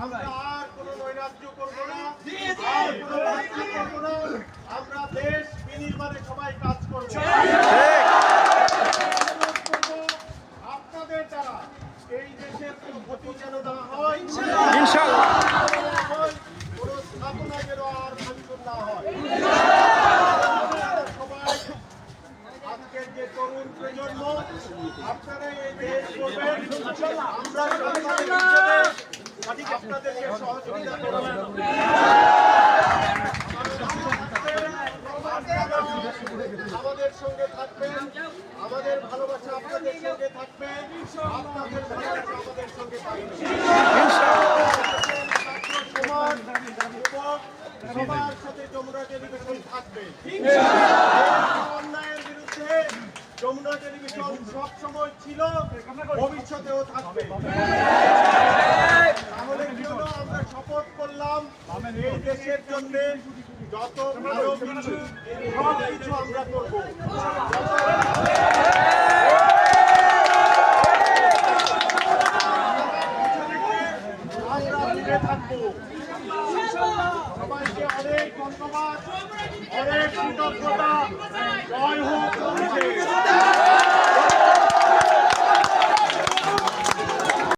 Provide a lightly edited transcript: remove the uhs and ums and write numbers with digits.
আমরা আর কোনো নৈরাজ্য করবো না, আমরা দেশ বিনির্মাণে সবাই কাজ করবো। আপনাদের দ্বারা এই দেশের কোনো ক্ষতি যেন না হয়, কোনো স্থাপনা যেন আর ভাঙচুর না হয়। সবাই আজকের যে তরুণ প্রজন্ম, আপনারা এই দেশ করবেন, আমরা আপনাদেরকে সহযোগিতা করব। আমাদের সঙ্গে থাকবেন, আমাদের ভালোবাসা আপনাদের সঙ্গে থাকবে, আপনাদের ভালোবাসা আমাদের সঙ্গে থাকবে। সবার সাথে যমুনা টেলিভিশন থাকবে। অন্যায়ের বিরুদ্ধে যমুনা টেলিভিশন সবসময় ছিল, ভবিষ্যতেও থাকবে। তাহলে কি হলো, আমরা শপথ করলাম এই দেশের জন্য যত ভালো কিছু সব কিছু আমরা করব। আমরা মিলে থাকবো। সবাইকে অনেক ধন্যবাদ, অনেক কৃতজ্ঞতা।